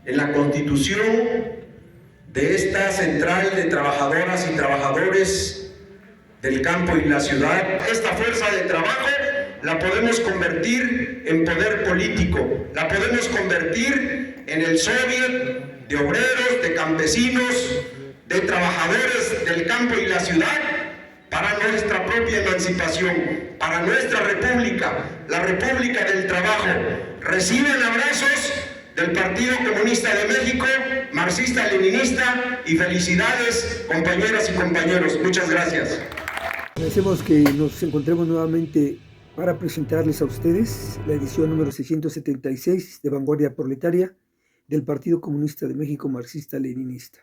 en la constitución de esta central de trabajadoras y trabajadores del campo y la ciudad. Esta fuerza de trabajo la podemos convertir en poder político, la podemos convertir en el soviet de obreros, de campesinos, de trabajadores del campo y la ciudad, para nuestra propia emancipación, para nuestra república, la República del Trabajo. Reciben abrazos del Partido Comunista de México, marxista-leninista, y felicidades, compañeras y compañeros. Muchas gracias. Agradecemos que nos encontremos nuevamente para presentarles a ustedes la edición número 676 de Vanguardia Proletaria del Partido Comunista de México marxista-leninista,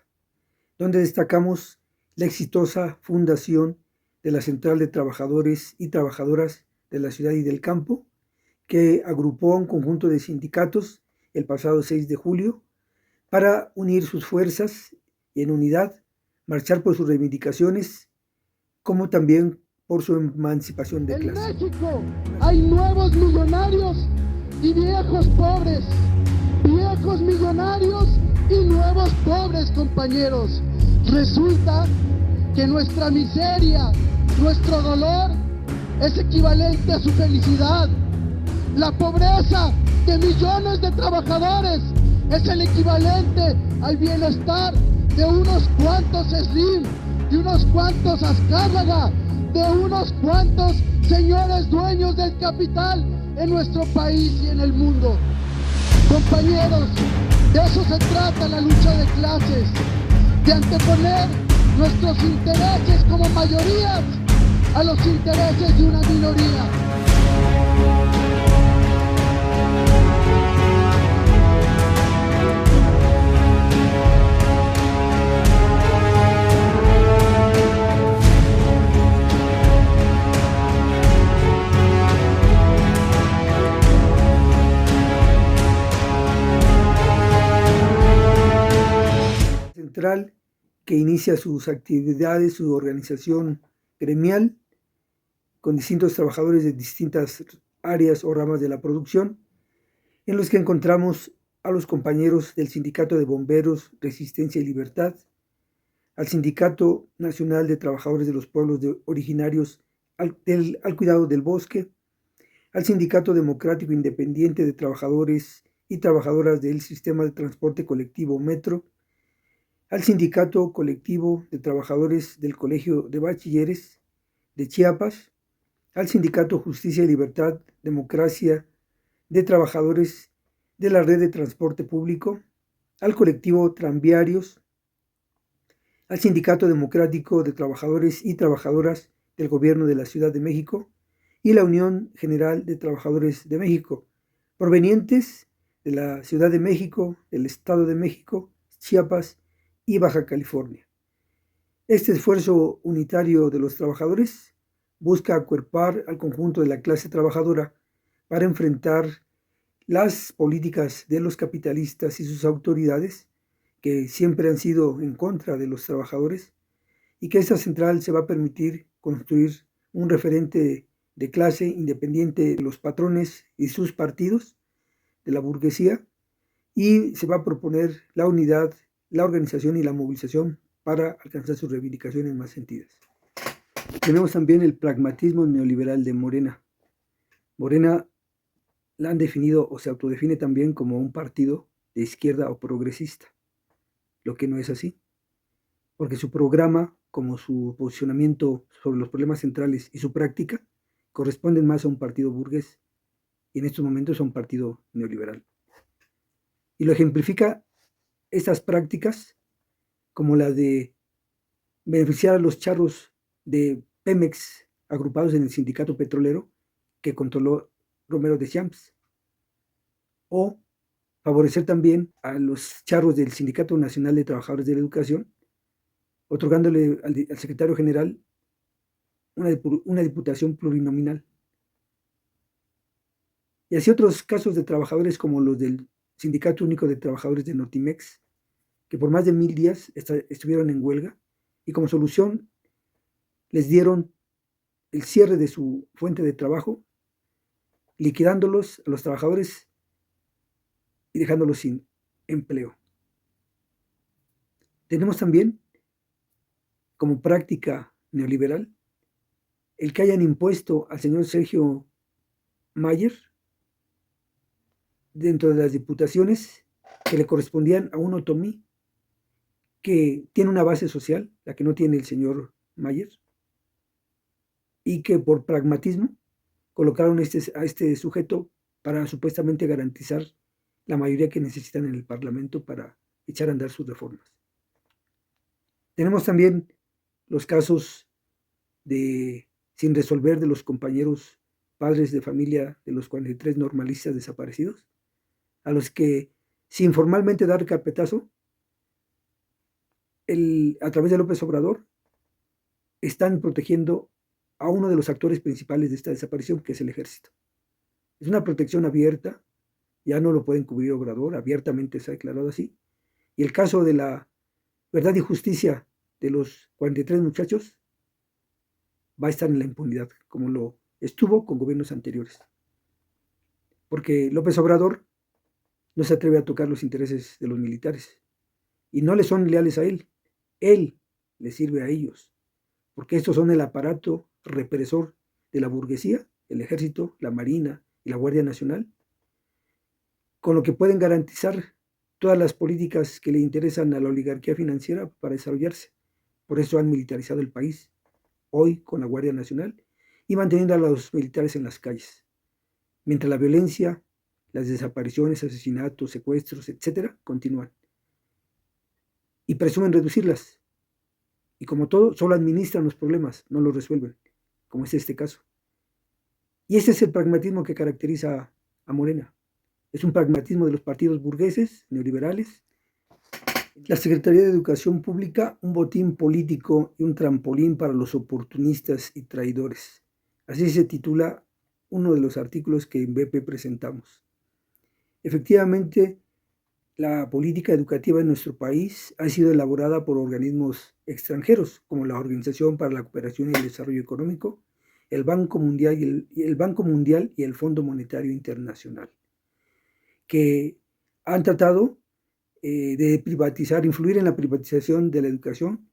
donde destacamos la exitosa fundación de la Central de Trabajadores y Trabajadoras de la Ciudad y del Campo, que agrupó a un conjunto de sindicatos el pasado 6 de julio para unir sus fuerzas y en unidad marchar por sus reivindicaciones, como también por su emancipación de clase. En México hay nuevos millonarios y viejos pobres, viejos millonarios y nuevos pobres, compañeros. Resulta que nuestra miseria, nuestro dolor es equivalente a su felicidad. La pobreza de millones de trabajadores es el equivalente al bienestar de unos cuantos Slim, de unos cuantos Azcárraga, de unos cuantos señores dueños del capital en nuestro país y en el mundo. Compañeros, de eso se trata la lucha de clases, de anteponer nuestros intereses como mayorías a los intereses de una minoría. Central que inicia sus actividades, su organización gremial, con distintos trabajadores de distintas áreas o ramas de la producción, en los que encontramos a los compañeros del Sindicato de Bomberos, Resistencia y Libertad, al Sindicato Nacional de Trabajadores de los Pueblos Originarios al Cuidado del Bosque, al Sindicato Democrático Independiente de Trabajadores y Trabajadoras del Sistema de Transporte Colectivo Metro, al Sindicato Colectivo de Trabajadores del Colegio de Bachilleres de Chiapas, al Sindicato Justicia y Libertad, Democracia de Trabajadores de la Red de Transporte Público, al Colectivo Tranviarios, al Sindicato Democrático de Trabajadores y Trabajadoras del Gobierno de la Ciudad de México y la Unión General de Trabajadores de México, provenientes de la Ciudad de México, del Estado de México, Chiapas y Baja California. Este esfuerzo unitario de los trabajadores busca acuerpar al conjunto de la clase trabajadora para enfrentar las políticas de los capitalistas y sus autoridades, que siempre han sido en contra de los trabajadores, y que esta central se va a permitir construir un referente de clase independiente de los patrones y sus partidos, de la burguesía, y se va a proponer la unidad, la organización y la movilización para alcanzar sus reivindicaciones más sentidas. Tenemos también el pragmatismo neoliberal de Morena. Morena la han definido o se autodefine también como un partido de izquierda o progresista, lo que no es así, porque su programa, como su posicionamiento sobre los problemas centrales y su práctica, corresponden más a un partido burgués y en estos momentos a un partido neoliberal. Y lo ejemplifica estas prácticas como la de beneficiar a los charros de Pemex agrupados en el sindicato petrolero que controló Romero de Champs, o favorecer también a los charros del Sindicato Nacional de Trabajadores de la Educación, otorgándole al secretario general una diputación plurinominal. Y así otros casos de trabajadores como los del Sindicato Único de Trabajadores de Notimex, que por más de 1000 días estuvieron en huelga y como solución les dieron el cierre de su fuente de trabajo, liquidándolos a los trabajadores y dejándolos sin empleo. Tenemos también como práctica neoliberal el que hayan impuesto al señor Sergio Mayer dentro de las diputaciones que le correspondían a un otomí que tiene una base social, la que no tiene el señor Mayer, y que por pragmatismo colocaron a este sujeto para supuestamente garantizar la mayoría que necesitan en el Parlamento para echar a andar sus reformas. Tenemos también los casos sin resolver de los compañeros padres de familia de los 43 normalistas desaparecidos, a los que, sin formalmente dar carpetazo, a través de López Obrador, están protegiendo a uno de los actores principales de esta desaparición, que es el ejército. Es una protección abierta, ya no lo pueden cubrir Obrador, abiertamente se ha declarado así. Y el caso de la verdad y justicia de los 43 muchachos va a estar en la impunidad, como lo estuvo con gobiernos anteriores. Porque López Obrador no se atreve a tocar los intereses de los militares y no le son leales a él. Él le sirve a ellos, porque estos son el aparato represor de la burguesía, el ejército, la marina y la Guardia Nacional, con lo que pueden garantizar todas las políticas que le interesan a la oligarquía financiera para desarrollarse. Por eso han militarizado el país, hoy con la Guardia Nacional, y manteniendo a los militares en las calles. Mientras la violencia, las desapariciones, asesinatos, secuestros, etcétera, continúan. Y presumen reducirlas. Y como todo, solo administran los problemas, no los resuelven, como es este caso. Y ese es el pragmatismo que caracteriza a Morena. Es un pragmatismo de los partidos burgueses, neoliberales. La Secretaría de Educación Pública, un botín político y un trampolín para los oportunistas y traidores. Así se titula uno de los artículos que en BP presentamos. Efectivamente, la política educativa en nuestro país ha sido elaborada por organismos extranjeros, como la Organización para la Cooperación y el Desarrollo Económico, el Banco Mundial y el Fondo Monetario Internacional, que han tratado de privatizar, influir en la privatización de la educación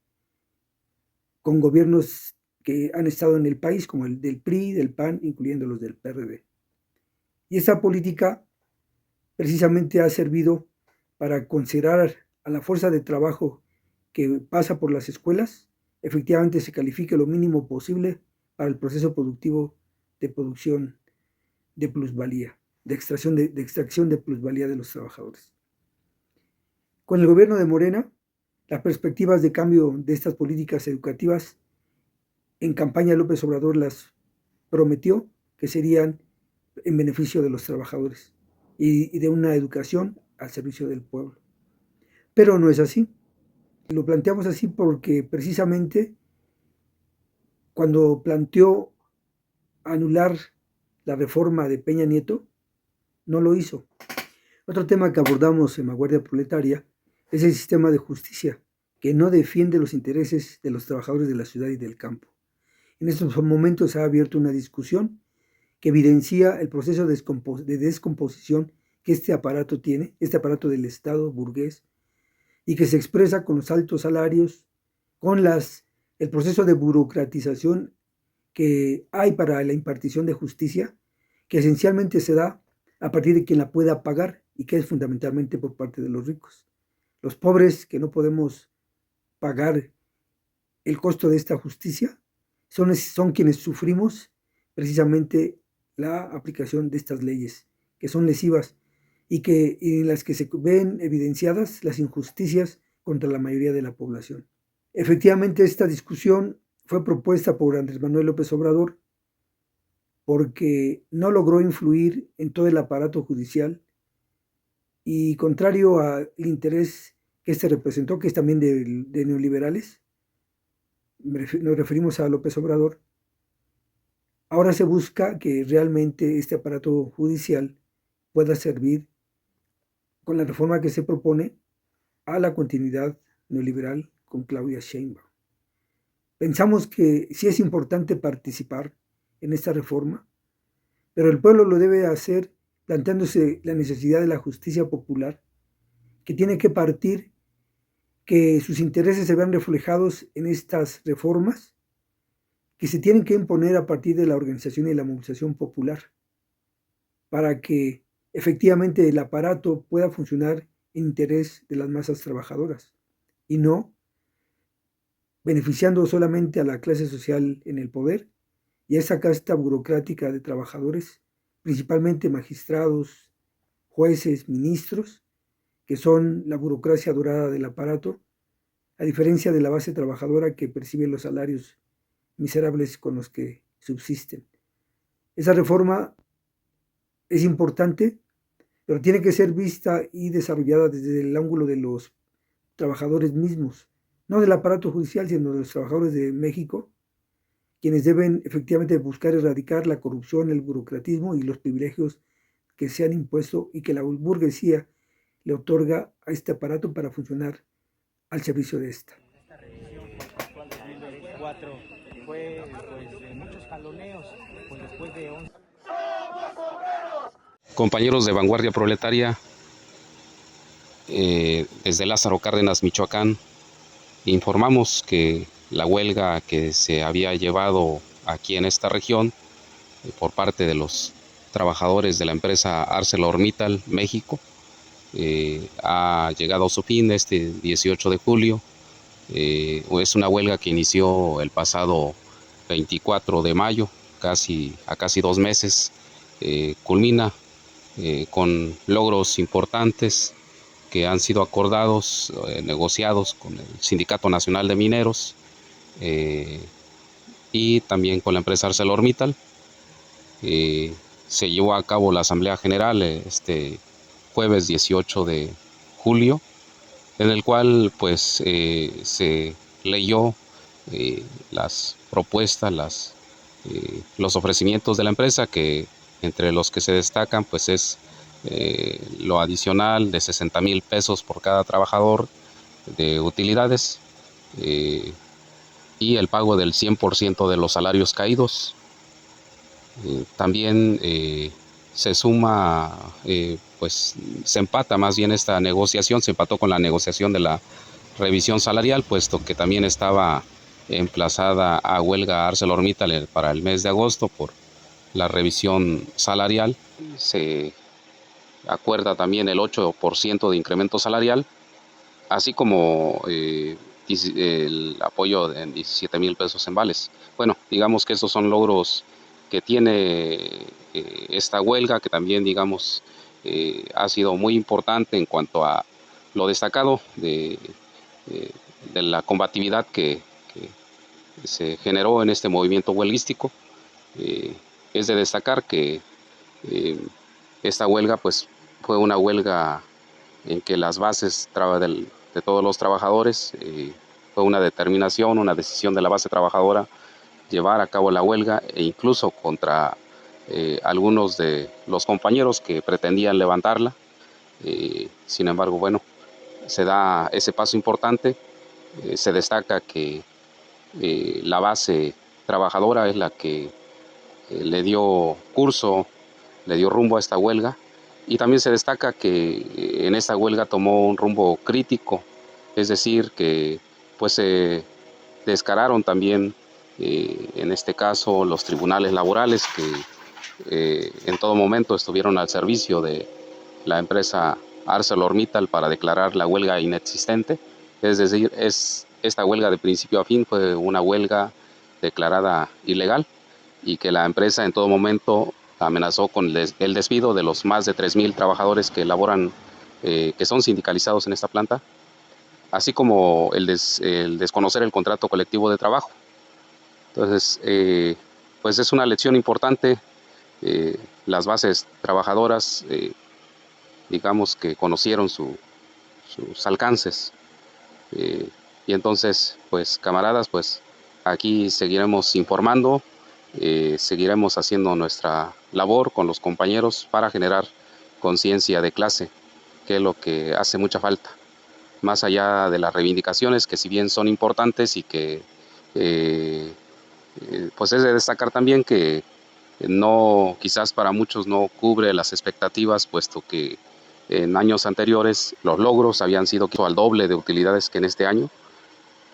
con gobiernos que han estado en el país, como el del PRI, del PAN, incluyendo los del PRD. Y esa política precisamente ha servido para considerar a la fuerza de trabajo que pasa por las escuelas, efectivamente se califique lo mínimo posible para el proceso productivo de producción de plusvalía, de extracción de plusvalía de los trabajadores. Con el gobierno de Morena, las perspectivas de cambio de estas políticas educativas, en campaña López Obrador las prometió que serían en beneficio de los trabajadores y de una educación al servicio del pueblo. Pero no es así. Lo planteamos así porque precisamente cuando planteó anular la reforma de Peña Nieto, no lo hizo. Otro tema que abordamos en Vanguardia Proletaria es el sistema de justicia, que no defiende los intereses de los trabajadores de la ciudad y del campo. En estos momentos se ha abierto una discusión que evidencia el proceso de descomposición que este aparato tiene, este aparato del Estado burgués, y que se expresa con los altos salarios, con el proceso de burocratización que hay para la impartición de justicia, que esencialmente se da a partir de quien la pueda pagar y que es fundamentalmente por parte de los ricos. Los pobres que no podemos pagar el costo de esta justicia son quienes sufrimos precisamente la aplicación de estas leyes, que son lesivas y en las que se ven evidenciadas las injusticias contra la mayoría de la población. Efectivamente, esta discusión fue propuesta por Andrés Manuel López Obrador porque no logró influir en todo el aparato judicial y contrario al interés que este representó, que es también de neoliberales, nos referimos a López Obrador, ahora se busca que realmente este aparato judicial pueda servir con la reforma que se propone a la continuidad neoliberal con Claudia Sheinbaum. Pensamos que sí es importante participar en esta reforma, pero el pueblo lo debe hacer planteándose la necesidad de la justicia popular, que tiene que partir, que sus intereses se vean reflejados en estas reformas que se tienen que imponer a partir de la organización y la movilización popular para que efectivamente el aparato pueda funcionar en interés de las masas trabajadoras y no beneficiando solamente a la clase social en el poder y a esa casta burocrática de trabajadores, principalmente magistrados, jueces, ministros, que son la burocracia dorada del aparato, a diferencia de la base trabajadora que percibe los salarios miserables con los que subsisten. Esa reforma es importante, pero tiene que ser vista y desarrollada desde el ángulo de los trabajadores mismos, no del aparato judicial, sino de los trabajadores de México, quienes deben efectivamente buscar erradicar la corrupción, el burocratismo y los privilegios que se han impuesto y que la burguesía le otorga a este aparato para funcionar al servicio de esta. Esta revisión contractual 2024 fue de muchos jaloneos, pues después de 11... Compañeros de Vanguardia Proletaria, desde Lázaro Cárdenas, Michoacán, informamos que la huelga que se había llevado aquí en esta región por parte de los trabajadores de la empresa ArcelorMittal México ha llegado a su fin este 18 de julio. Es una huelga que inició el pasado 24 de mayo, casi 2 meses, culmina con logros importantes que han sido acordados, negociados con el Sindicato Nacional de Mineros y también con la empresa ArcelorMittal. Se llevó a cabo la Asamblea General este jueves 18 de julio, en el cual pues se leyó las propuestas, los ofrecimientos de la empresa, que entre los que se destacan pues es lo adicional de 60,000 pesos por cada trabajador de utilidades y el pago del 100% de los salarios caídos. También se suma, pues se empata más bien esta negociación, se empató con la negociación de la revisión salarial, puesto que también estaba emplazada a huelga ArcelorMittal para el mes de agosto por la revisión salarial. Se acuerda también el 8% de incremento salarial, así como el apoyo de 17,000 pesos en vales. Bueno, digamos que esos son logros que tiene esta huelga, que también digamos ha sido muy importante en cuanto a lo destacado de la combatividad que se generó en este movimiento huelguístico. Es de destacar que esta huelga pues fue una huelga en que las bases de todos los trabajadores, fue una determinación, una decisión de la base trabajadora llevar a cabo la huelga, e incluso contra algunos de los compañeros que pretendían levantarla. Sin embargo, bueno, se da ese paso importante. Se destaca que la base trabajadora es la que le dio curso, le dio rumbo a esta huelga, y también se destaca que en esta huelga tomó un rumbo crítico, es decir, que pues se descararon también en este caso los tribunales laborales, que en todo momento estuvieron al servicio de la empresa ArcelorMittal para declarar la huelga inexistente. Es decir, esta huelga de principio a fin fue una huelga declarada ilegal, y que la empresa en todo momento amenazó con el despido de los más de 3,000 trabajadores que laboran, que son sindicalizados en esta planta, así como el desconocer el contrato colectivo de trabajo. Entonces, pues es una lección importante. Las bases trabajadoras, digamos que conocieron sus alcances. Y entonces, pues camaradas, pues aquí seguiremos informando, seguiremos haciendo nuestra labor con los compañeros para generar conciencia de clase, que es lo que hace mucha falta. Más allá de las reivindicaciones, que si bien son importantes y que pues es de destacar también que no, quizás para muchos no cubre las expectativas, puesto que En años anteriores los logros habían sido al doble de utilidades que en este año,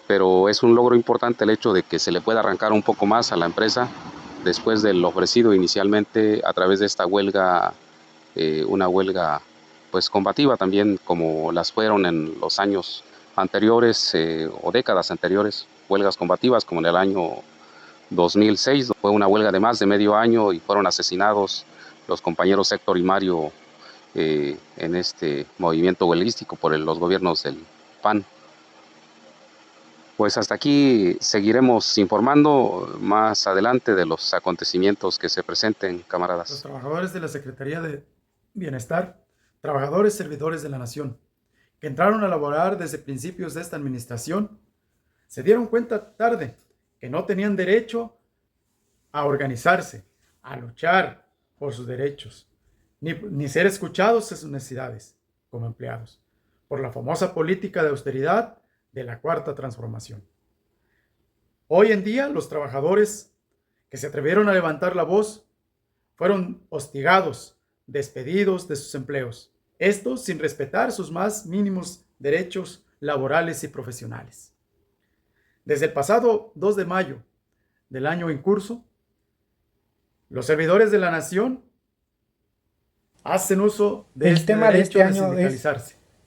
pero es un logro importante el hecho de que se le pueda arrancar un poco más a la empresa después del ofrecido inicialmente a través de esta huelga, una huelga pues combativa también como las fueron en los años anteriores o décadas anteriores, huelgas combativas como en el año 2006, fue una huelga de más de medio año y fueron asesinados los compañeros Héctor y Mario en este movimiento huelguístico por los gobiernos del PAN. Pues hasta aquí seguiremos informando más adelante de los acontecimientos que se presenten, camaradas. Los trabajadores de la Secretaría de Bienestar, trabajadores servidores de la Nación, que entraron a laborar desde principios de esta administración, se dieron cuenta tarde que no tenían derecho a organizarse, a luchar por sus derechos, ni ser escuchados en sus necesidades como empleados, por la famosa política de austeridad de la Cuarta Transformación. Hoy en día, los trabajadores que se atrevieron a levantar la voz fueron hostigados, despedidos de sus empleos, esto sin respetar sus más mínimos derechos laborales y profesionales. Desde el pasado 2 de mayo del año en curso, los servidores de la Nación hacen uso de el tema de este año es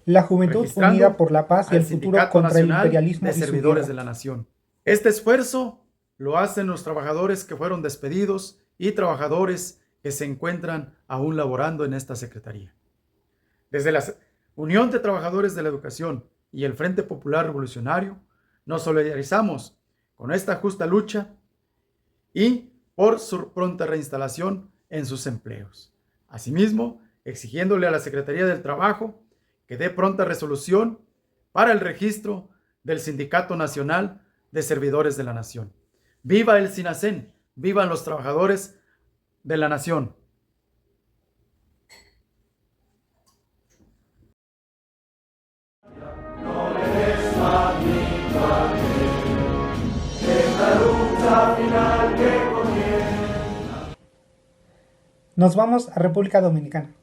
la Juventud Unida por la Paz y el futuro contra el imperialismo de servidores de la Nación. Este esfuerzo lo hacen los trabajadores que fueron despedidos y trabajadores que se encuentran aún laborando en esta secretaría. Desde la Unión de Trabajadores de la Educación y el Frente Popular Revolucionario, nos solidarizamos con esta justa lucha y por su pronta reinstalación en sus empleos. Asimismo, exigiéndole a la Secretaría del Trabajo que dé pronta resolución para el registro del Sindicato Nacional de Servidores de la Nación. ¡Viva el SINACEN! ¡Vivan los trabajadores de la Nación! Nos vamos a República Dominicana.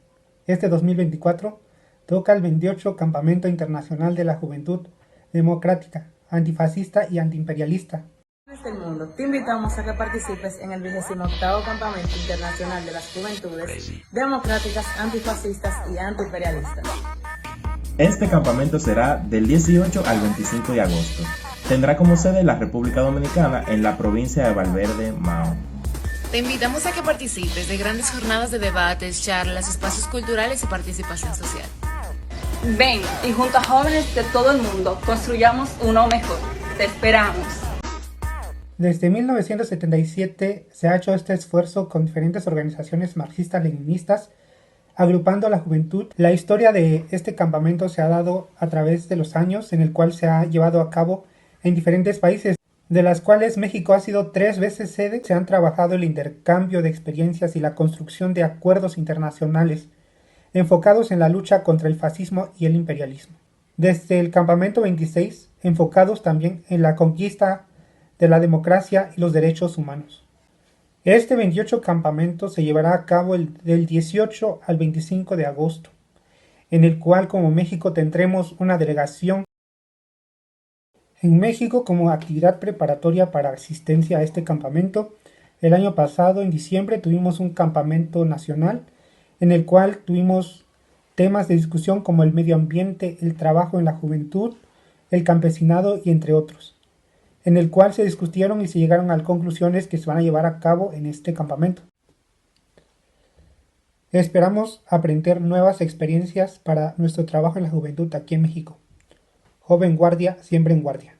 Este 2024 toca el 28 Campamento Internacional de la Juventud Democrática, Antifascista y Antiimperialista. Del mundo, te invitamos a que participes en el 28º Campamento Internacional de las Juventudes Democráticas, Antifascistas y Antiimperialistas. Este campamento será del 18 al 25 de agosto. Tendrá como sede la República Dominicana en la provincia de Valverde, Mao. Te invitamos a que participes de grandes jornadas de debates, charlas, espacios culturales y participación social. Ven y junto a jóvenes de todo el mundo construyamos uno mejor. Te esperamos. Desde 1977 se ha hecho este esfuerzo con diferentes organizaciones marxistas-leninistas, agrupando a la juventud. La historia de este campamento se ha dado a través de los años, en el cual se ha llevado a cabo en diferentes países, de las cuales México ha sido 3 veces sede. Se han trabajado el intercambio de experiencias y la construcción de acuerdos internacionales enfocados en la lucha contra el fascismo y el imperialismo. Desde el campamento 26, enfocados también en la conquista de la democracia y los derechos humanos. Este 28 campamento se llevará a cabo del 18 al 25 de agosto, en el cual como México tendremos una delegación en México como actividad preparatoria para asistencia a este campamento. El año pasado, en diciembre, tuvimos un campamento nacional en el cual tuvimos temas de discusión como el medio ambiente, el trabajo en la juventud, el campesinado y entre otros, en el cual se discutieron y se llegaron a conclusiones que se van a llevar a cabo en este campamento. Esperamos aprender nuevas experiencias para nuestro trabajo en la juventud aquí en México. Joven guardia, siempre en guardia.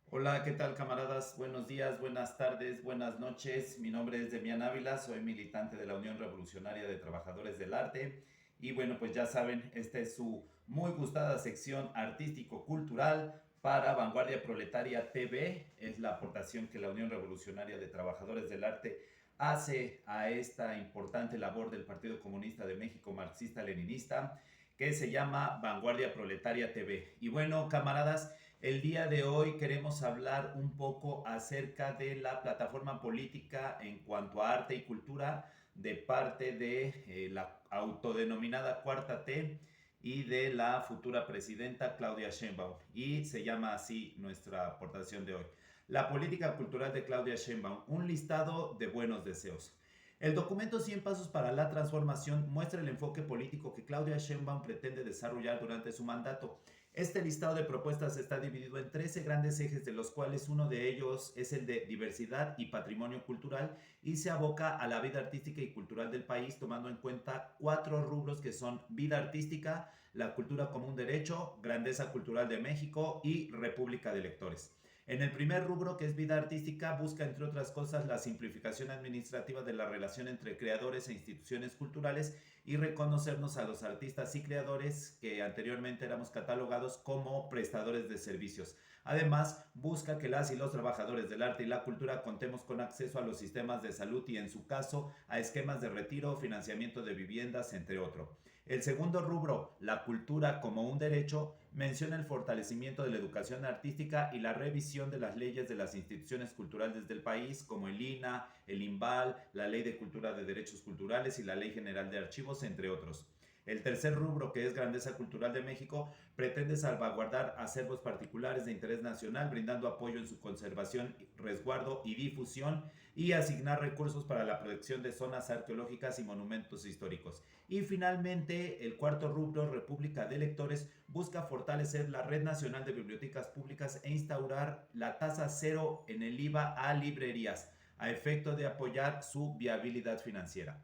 Hola, ¿qué tal, camaradas? Buenos días, buenas tardes, buenas noches. Mi nombre es Demián Ávila, soy militante de la Unión Revolucionaria de Trabajadores del Arte. Y bueno, pues ya saben, esta es su muy gustada sección artístico-cultural para Vanguardia Proletaria TV. Es la aportación que la Unión Revolucionaria de Trabajadores del Arte hace a esta importante labor del Partido Comunista de México marxista-leninista, que se llama Vanguardia Proletaria TV. Y bueno, camaradas, El día de hoy queremos hablar un poco acerca de la plataforma política en cuanto a arte y cultura de parte de la autodenominada Cuarta T y de la futura presidenta Claudia Sheinbaum. Y se llama así nuestra aportación de hoy. La política cultural de Claudia Sheinbaum, un listado de buenos deseos. El documento 100 Pasos para la Transformación muestra el enfoque político que Claudia Sheinbaum pretende desarrollar durante su mandato. Este listado de propuestas está dividido en 13 grandes ejes, de los cuales uno de ellos es el de diversidad y patrimonio cultural, y se aboca a la vida artística y cultural del país, tomando en cuenta 4 rubros que son vida artística, la cultura como un derecho, grandeza cultural de México y república de lectores. En el primer rubro, que es vida artística, busca, entre otras cosas, la simplificación administrativa de la relación entre creadores e instituciones culturales y reconocernos a los artistas y creadores que anteriormente éramos catalogados como prestadores de servicios. Además, busca que las y los trabajadores del arte y la cultura contemos con acceso a los sistemas de salud y, en su caso, a esquemas de retiro, financiamiento de viviendas, entre otros. El segundo rubro, la cultura como un derecho, menciona el fortalecimiento de la educación artística y la revisión de las leyes de las instituciones culturales del país, como el INAH, el INVAL, la Ley de Cultura de Derechos Culturales y la Ley General de Archivos, entre otros. El tercer rubro, que es grandeza cultural de México, pretende salvaguardar acervos particulares de interés nacional, brindando apoyo en su conservación, resguardo y difusión, y asignar recursos para la protección de zonas arqueológicas y monumentos históricos. Y finalmente, el cuarto rubro, República de Lectores, busca fortalecer la Red Nacional de Bibliotecas Públicas e instaurar la tasa cero en el IVA a librerías, a efecto de apoyar su viabilidad financiera.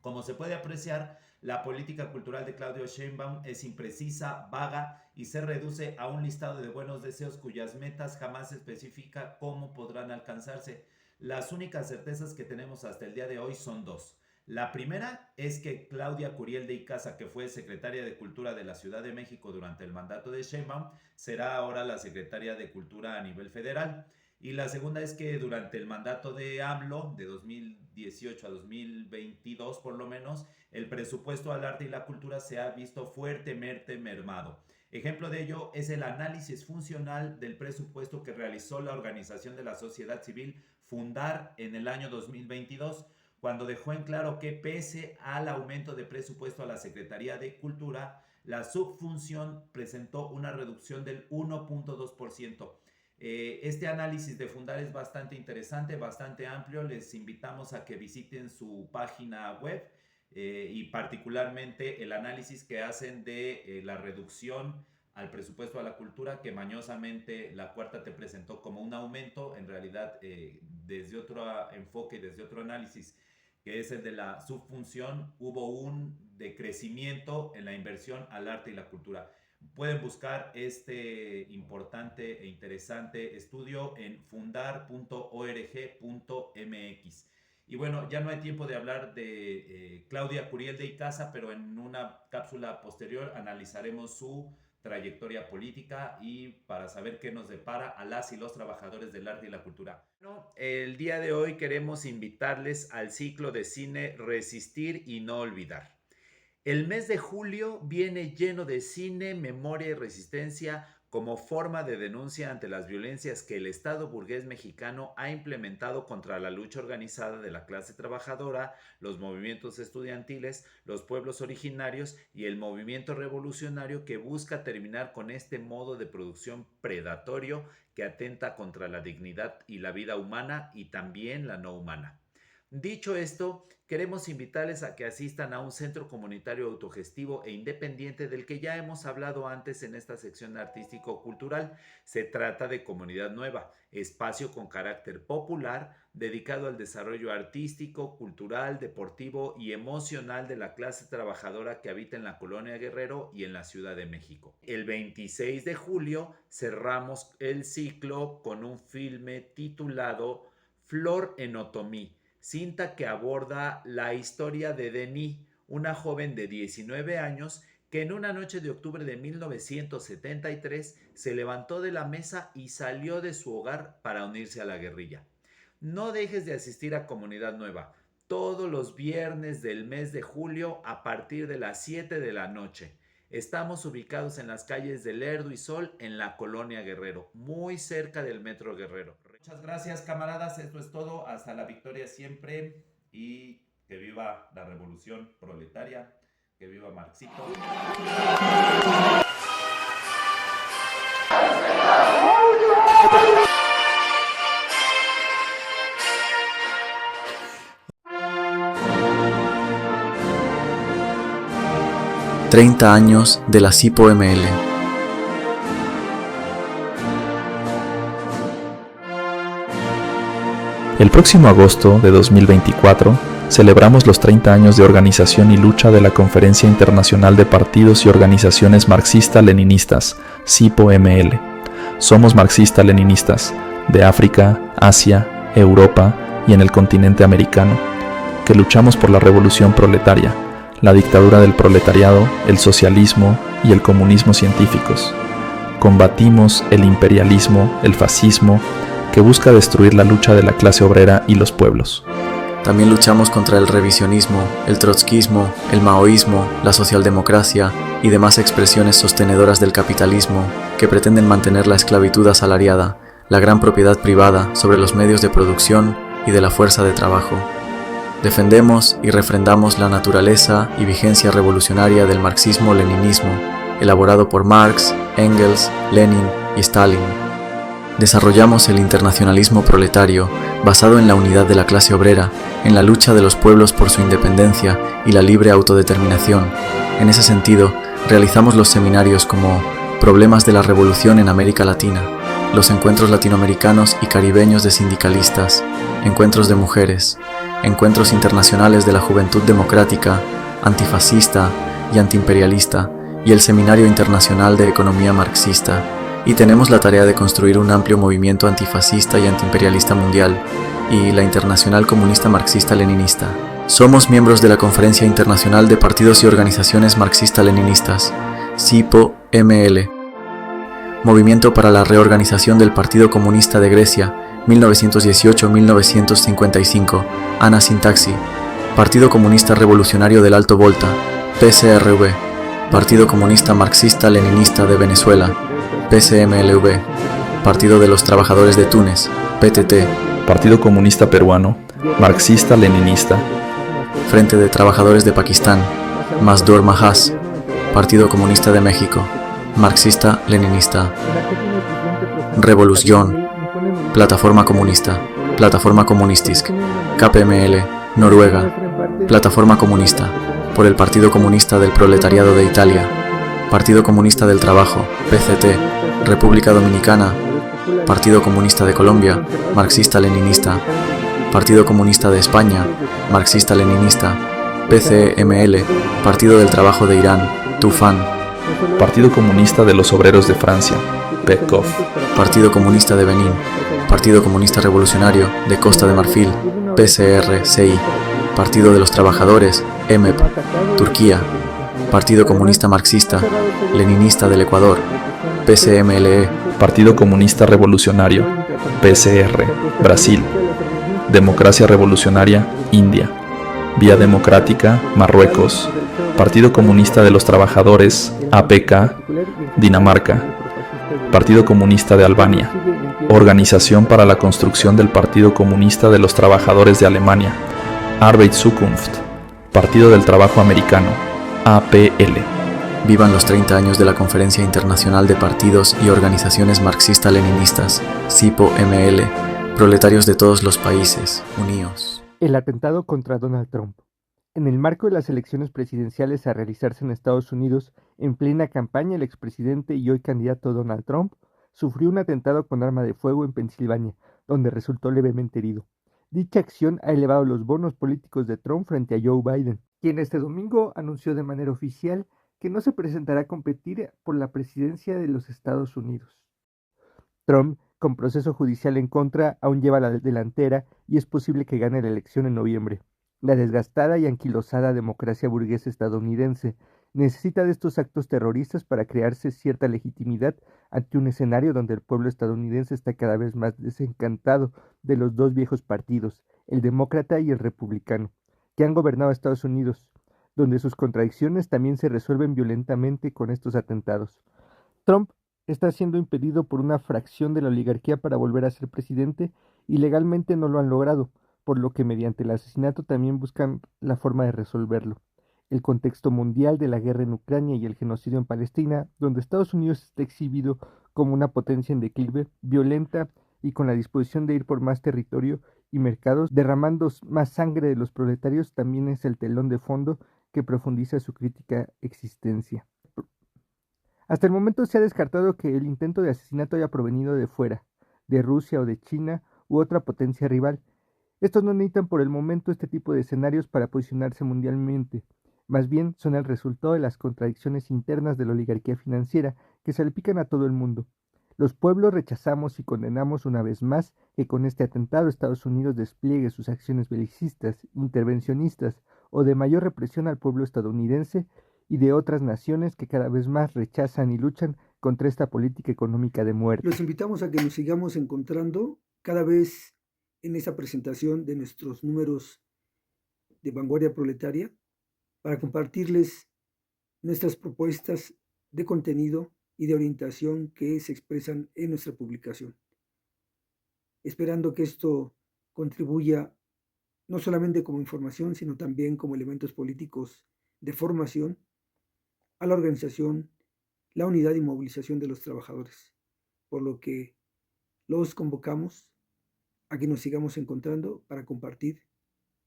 Como se puede apreciar, la política cultural de Claudia Sheinbaum es imprecisa, vaga y se reduce a un listado de buenos deseos cuyas metas jamás especifica cómo podrán alcanzarse. Las únicas certezas que tenemos hasta el día de hoy son 2. La primera es que Claudia Curiel de Icaza, que fue secretaria de Cultura de la Ciudad de México durante el mandato de Sheinbaum, será ahora la secretaria de Cultura a nivel federal. Y la segunda es que durante el mandato de AMLO, de 2018 a 2022 por lo menos, el presupuesto al arte y la cultura se ha visto fuertemente mermado. Ejemplo de ello es el análisis funcional del presupuesto que realizó la organización de la sociedad civil Fundar en el año 2022, cuando dejó en claro que pese al aumento de presupuesto a la Secretaría de Cultura, la subfunción presentó una reducción del 1.2%. Este análisis de Fundar es bastante interesante, bastante amplio. Les invitamos a que visiten su página web y particularmente el análisis que hacen de la reducción al presupuesto a la cultura, que mañosamente la Cuarta T presentó como un aumento. En realidad, desde otro enfoque, desde otro análisis, que es el de la subfunción, hubo un decrecimiento en la inversión al arte y la cultura. Pueden buscar este importante e interesante estudio en fundar.org.mx. Y bueno, ya no hay tiempo de hablar de Claudia Curiel de Icaza, pero en una cápsula posterior analizaremos su trayectoria política y para saber qué nos depara a las y los trabajadores del arte y la cultura. Bueno, el día de hoy queremos invitarles al ciclo de cine Resistir y no olvidar. El mes de julio viene lleno de cine, memoria y resistencia como forma de denuncia ante las violencias que el Estado burgués mexicano ha implementado contra la lucha organizada de la clase trabajadora, los movimientos estudiantiles, los pueblos originarios y el movimiento revolucionario que busca terminar con este modo de producción predatorio que atenta contra la dignidad y la vida humana y también la no humana. Dicho esto, queremos invitarles a que asistan a un centro comunitario autogestivo e independiente del que ya hemos hablado antes en esta sección artístico-cultural. Se trata de Comunidad Nueva, espacio con carácter popular dedicado al desarrollo artístico, cultural, deportivo y emocional de la clase trabajadora que habita en la Colonia Guerrero y en la Ciudad de México. El 26 de julio cerramos el ciclo con un filme titulado Flor en Otomí, cinta que aborda la historia de Denis, una joven de 19 años que en una noche de octubre de 1973 se levantó de la mesa y salió de su hogar para unirse a la guerrilla. No dejes de asistir a Comunidad Nueva todos los viernes del mes de julio a partir de las 7 de la noche. Estamos ubicados en las calles de Lerdo y Sol, en la Colonia Guerrero, muy cerca del Metro Guerrero. Muchas gracias, camaradas. Esto es todo. Hasta la victoria siempre y que viva la revolución proletaria, que viva Marxito. 30 años de la SIPO-ML. El próximo agosto de 2024 celebramos los 30 años de organización y lucha de la Conferencia Internacional de Partidos y Organizaciones Marxista-Leninistas, SIPO-ML. Somos marxista-leninistas de África, Asia, Europa y en el continente americano, que luchamos por la revolución proletaria, la dictadura del proletariado, el socialismo y el comunismo científicos. Combatimos el imperialismo, el fascismo, que busca destruir la lucha de la clase obrera y los pueblos. También luchamos contra el revisionismo, el trotskismo, el maoísmo, la socialdemocracia y demás expresiones sostenedoras del capitalismo que pretenden mantener la esclavitud asalariada, la gran propiedad privada sobre los medios de producción y de la fuerza de trabajo. Defendemos y refrendamos la naturaleza y vigencia revolucionaria del marxismo-leninismo, elaborado por Marx, Engels, Lenin y Stalin. Desarrollamos el internacionalismo proletario, basado en la unidad de la clase obrera, en la lucha de los pueblos por su independencia y la libre autodeterminación. En ese sentido, realizamos los seminarios como Problemas de la Revolución en América Latina, los encuentros latinoamericanos y caribeños de sindicalistas, encuentros de mujeres, encuentros internacionales de la juventud democrática, antifascista y antiimperialista, y el Seminario Internacional de Economía Marxista. Y tenemos la tarea de construir un amplio movimiento antifascista y antiimperialista mundial, y la Internacional Comunista Marxista-Leninista. Somos miembros de la Conferencia Internacional de Partidos y Organizaciones Marxista-Leninistas, SIPO-ML. Movimiento para la Reorganización del Partido Comunista de Grecia, 1918-1955, Ana Sintaxi. Partido Comunista Revolucionario del Alto Volta, PCRV. Partido Comunista Marxista-Leninista de Venezuela, PCMLV. Partido de los Trabajadores de Túnez, PTT. Partido Comunista Peruano, Marxista-Leninista. Frente de Trabajadores de Pakistán, Mazdoor Mahas. Partido Comunista de México, Marxista-Leninista. Revolución, Plataforma Comunista, Plataforma Comunistisk, KPML, Noruega. Plataforma Comunista, por el Partido Comunista del Proletariado de Italia. Partido Comunista del Trabajo, PCT, República Dominicana. Partido Comunista de Colombia, Marxista-Leninista. Partido Comunista de España, Marxista-Leninista. PCML, Partido del Trabajo de Irán, Tufan. Partido Comunista de los Obreros de Francia, PECOF. Partido Comunista de Benín, Partido Comunista Revolucionario de Costa de Marfil, PCR-CI. Partido de los Trabajadores, EMEP, Turquía. Partido Comunista Marxista, Leninista del Ecuador, PCMLE. Partido Comunista Revolucionario, PCR, Brasil. Democracia Revolucionaria, India. Vía Democrática, Marruecos. Partido Comunista de los Trabajadores, APK, Dinamarca. Partido Comunista de Albania. Organización para la Construcción del Partido Comunista de los Trabajadores de Alemania, Arbeitszukunft. Partido del Trabajo Americano, APL. Vivan los 30 años de la Conferencia Internacional de Partidos y Organizaciones Marxista-Leninistas, SIPO-ML. Proletarios de todos los países, uníos. El atentado contra Donald Trump. En el marco de las elecciones presidenciales a realizarse en Estados Unidos, en plena campaña, el expresidente y hoy candidato Donald Trump sufrió un atentado con arma de fuego en Pensilvania, donde resultó levemente herido. Dicha acción ha elevado los bonos políticos de Trump frente a Joe Biden, quien este domingo anunció de manera oficial que no se presentará a competir por la presidencia de los Estados Unidos. Trump, con proceso judicial en contra, aún lleva la delantera y es posible que gane la elección en noviembre. La desgastada y anquilosada democracia burguesa estadounidense necesita de estos actos terroristas para crearse cierta legitimidad ante un escenario donde el pueblo estadounidense está cada vez más desencantado de los dos viejos partidos, el demócrata y el republicano, que han gobernado a Estados Unidos. donde sus contradicciones también se resuelven violentamente con estos atentados. Trump está siendo impedido por una fracción de la oligarquía para volver a ser presidente y legalmente no lo han logrado, por lo que mediante el asesinato también buscan la forma de resolverlo. El contexto mundial de la guerra en Ucrania y el genocidio en Palestina, donde Estados Unidos está exhibido como una potencia en declive, violenta y con la disposición de ir por más territorio y mercados, derramando más sangre de los proletarios, también es el telón de fondo que profundiza su crítica existencia. Hasta el momento se ha descartado que el intento de asesinato haya provenido de fuera, de Rusia o de China u otra potencia rival. Estos no necesitan por el momento este tipo de escenarios para posicionarse mundialmente. Más bien son el resultado de las contradicciones internas de la oligarquía financiera que salpican a todo el mundo. Los pueblos rechazamos y condenamos una vez más que con este atentado Estados Unidos despliegue sus acciones belicistas, intervencionistas o de mayor represión al pueblo estadounidense y de otras naciones que cada vez más rechazan y luchan contra esta política económica de muerte. Los invitamos a que nos sigamos encontrando cada vez en esta presentación de nuestros números de Vanguardia Proletaria para compartirles nuestras propuestas de contenido y de orientación que se expresan en nuestra publicación. Esperando que esto contribuya no solamente como información, sino también como elementos políticos de formación a la organización, la unidad y movilización de los trabajadores, por lo que los convocamos a que nos sigamos encontrando para compartir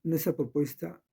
nuestra propuesta